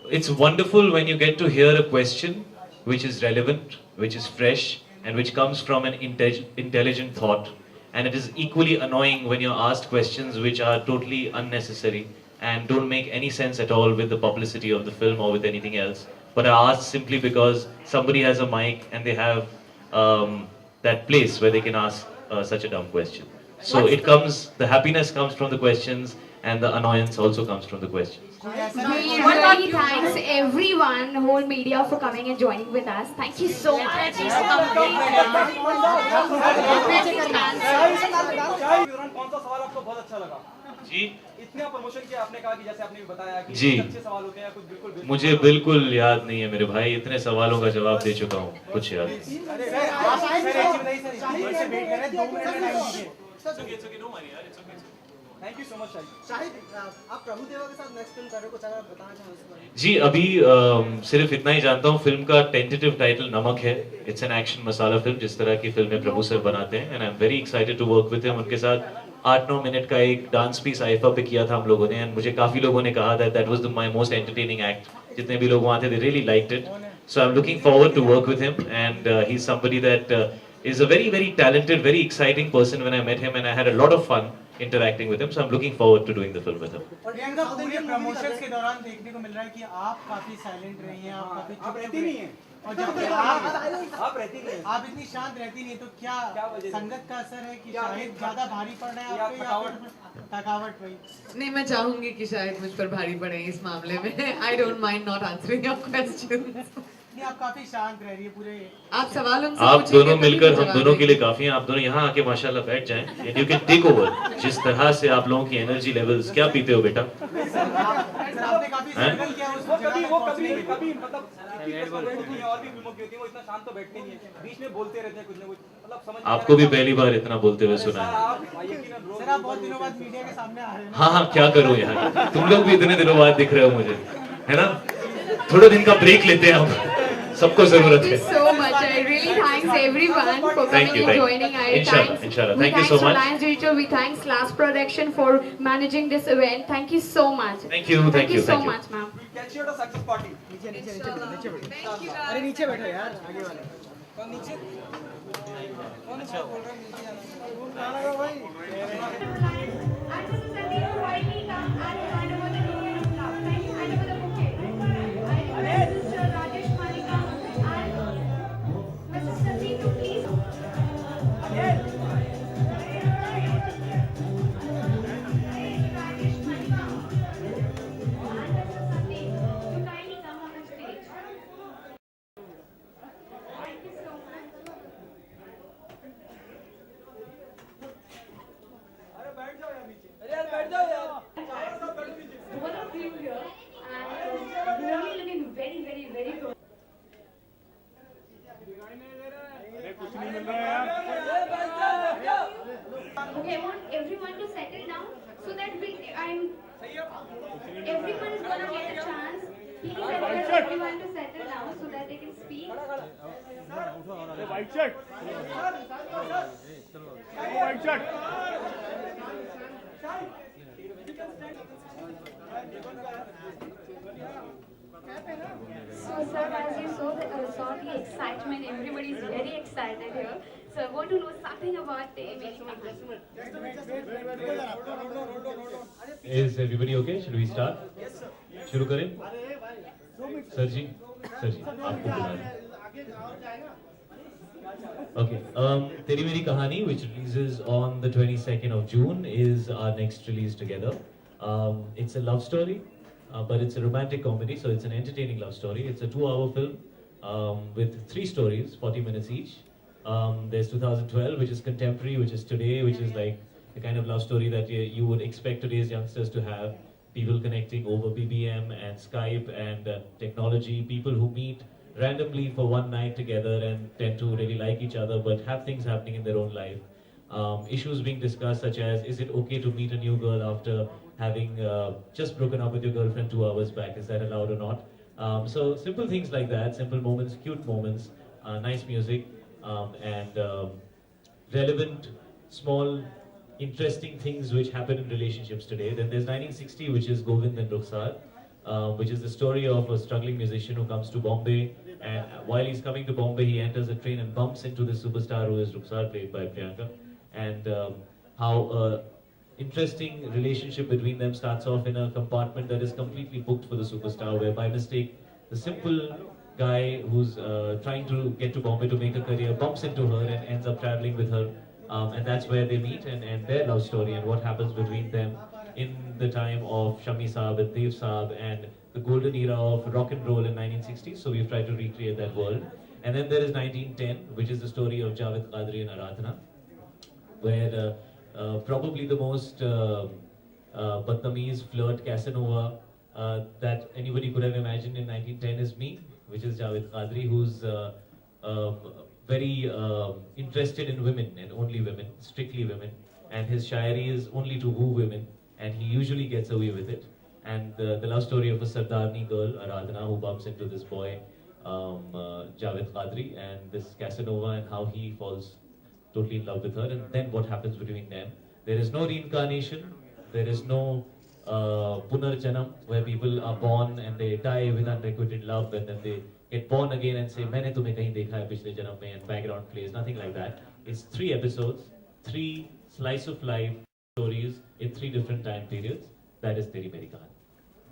It's wonderful when you get to hear a question which is relevant, which is fresh, and which comes from an intelligent thought. And it is equally annoying when you're asked questions which are totally unnecessary and don't make any sense at all with the publicity of the film or with anything else, but are asked simply because somebody has a mic and they have that place where they can ask such a dumb question. So the happiness comes from the questions, and the annoyance also comes from the questions. We really thanks everyone, whole media for coming and joining with us. Thank you so much. दौरान कौन सा सवाल आपको बहुत अच्छा लगा? जी इतना promotion किया आपने, कहा कि जैसे आपने भी बताया कि जी। अच्छे सवाल होते हैं, कुछ बिल्कुल मुझे बिल्कुल याद नहीं है मेरे भाई, इतने सवालों का जवाब दे चुका हूँ, कुछ याद नहीं। अरे सर, आप सर एक चीज बताइए सर, शाहिद से वेट कर रहे हैं, 2 मिनट का टाइम दीजिए। Thank you so much Shahid. Shahid, आप प्रभु देवा के साथ नेक्स्ट फिल्म कर रहे हो, कुछ अगर बताना चाहें उसके बारे में? जी अभी सिर्फ इतना ही जानता हूँ, फिल्म का टेंटेटिव टाइटल नमक है। It's an action masala film, जिस तरह की फिल्में प्रभु सर बनाते हैं, and I am very excited to work with him. उनके साथ 8-9 मिनट का एक डांस पीस आईफा पे किया था हम लोगों ने, एंड मुझे काफी लोगों ने कहा that was my most entertaining act. जितने भी लोग वहाँ थे, they really liked it. So I am looking forward to work with him, and he is somebody that is a very talented, very exciting person. When I met him, and I had a lot of fun interacting with him, so I'm looking forward to doing the film with him. और प्रियंका, पूरे promotions के दौरान देखने को मिल रहा है कि आप काफी साइलेंट रही हैं, आप काफी आप रहती नहीं हैं। और जब आप रहती नहीं हैं। आप इतनी शांत रहती नहीं, तो क्या वजह से? संगत का असर है कि क्या- शायद ज्यादा भारी पड़ रहा है या आपको, या फिर थकावट हुई? नहीं, मैं चाहूंगी कि शायद मुझ पर भारी पड़े इस मामले में। I don't mind not answering your questions. नहीं, आप काफी शांत रह रही है पूरे। आप सवाल हमसे आप पूछेंगे दोनों तभी मिलकर जवाब हम दोनों के लिए देंगे। काफी हैं। आप दोनों यहाँ आके माशाल्लाह बैठ जाएं, and you can take over. जिस तरह से आप लोगों की एनर्जी लेवल्स, क्या पीते हो बेटा? सर, आपने काफी हैं? स्ट्रगल किया उस वो जगह कभी तक वो पहुंचने कभी के लिए। कभी मतलब इतनी प्रेस होती है और भी फिल्मों की होती है, वो इतना शांत तो बैठते नहीं है, बीच में बोलते रहते हैं कुछ ना कुछ, मतलब समझ नहीं आ आपको भी रहा है। पहली बार इतना बोलते हुए सुना सर, है। आप यकीनन रोज सर, आप बहुत दिनों बाद मीडिया के सामने आ रहे हैं ना। हाँ हाँ, क्या करूँ यार, तुम लोग भी इतने दिनों बाद दिख रहे हो मुझे, है ना? थोड़े दिन का ब्रेक लेते हैं हम, सबको जरूरत Thank you है। so much. I really thanks everyone for Thank coming you, and thank you. joining. I Inshallah, thanks. inshallah. We Thank you so thanks much. Reliance Digital. We thanks Last Production for managing this event. Thank you so much. Thank you, Thank you so thank you. much, ma'am. Catch you at a success party. नीचे नीचे नीचे बैठो, नीचे बैठो। Thank you, guys. अरे नीचे बैठो यार, आगे वाले। कौन नीचे? कौन ऊपर बोल रहा है नीचे जाना? भाई। अरे बैठ जाओ यार नीचे। अरे यार बैठ जाओ यार। चारों सब बैठ नीचे। Both of you here, and really looking very good. Okay, I want everyone to settle down so that everyone is gonna get a chance. Please request everyone to settle down so that they can speak. White shirt. White shirt. So, sir, as you saw the excitement, everybody is very excited here. So, I want to know something about the Is everybody okay? Should we start? शुरू करें? Sir जी, आपको बुला रहे हैं। Okay, तेरी मेरी कहानी, which releases on the 22nd of June, is our next release together. It's a love story, but it's a romantic comedy, so it's an entertaining love story. It's a 2-hour film with 3 stories, 40 minutes each. There's 2012, which is contemporary, which is today, which is like the kind of love story that you would expect today's youngsters to have. People connecting over BBM and Skype and technology, people who meet randomly for one night together and tend to really like each other but have things happening in their own life. Issues being discussed such as, is it okay to meet a new girl after having just broken up with your girlfriend 2 hours back? Is that allowed or not? So simple things like that, simple moments, cute moments, nice music, and relevant, small, interesting things which happen in relationships today. Then there's 1960, which is Govind and Rukhsar. which is the story of a struggling musician who comes to Bombay, and while he's coming to Bombay, he enters a train and bumps into the superstar who is Rukhsar, played by Priyanka, and how a interesting relationship between them starts off in a compartment that is completely booked for the superstar, where by mistake the simple guy who's trying to get to Bombay to make a career bumps into her and ends up traveling with her, and that's where they meet and their love story and what happens between them in the time of Shami Saab and Dev Saab and the golden era of rock and roll in 1960s. So we've tried to recreate that world. And then there is 1910, which is the story of Javed Qadri and Aradhana, where probably the most Badtameez flirt Casanova that anybody could have imagined in 1910 is me, which is Javed Qadri, who's very interested in women and only women, strictly women, and his shairi is only to woo women, and he usually gets away with it. And the love story of a Sardarni girl, Aradhana, who bumps into this boy, Javed Qadri, and this Casanova, and how he falls totally in love with her, and then what happens between them. There is no reincarnation, there is no Punarjanam, where people are born and they die with unrequited love, and then they get born again and say, "Maine tumhe kahin dekha hai pichle janam mein," and background plays, nothing like that. It's 3 episodes, 3 slice of life stories in 3 different time periods. That is Teri Meri Kahan.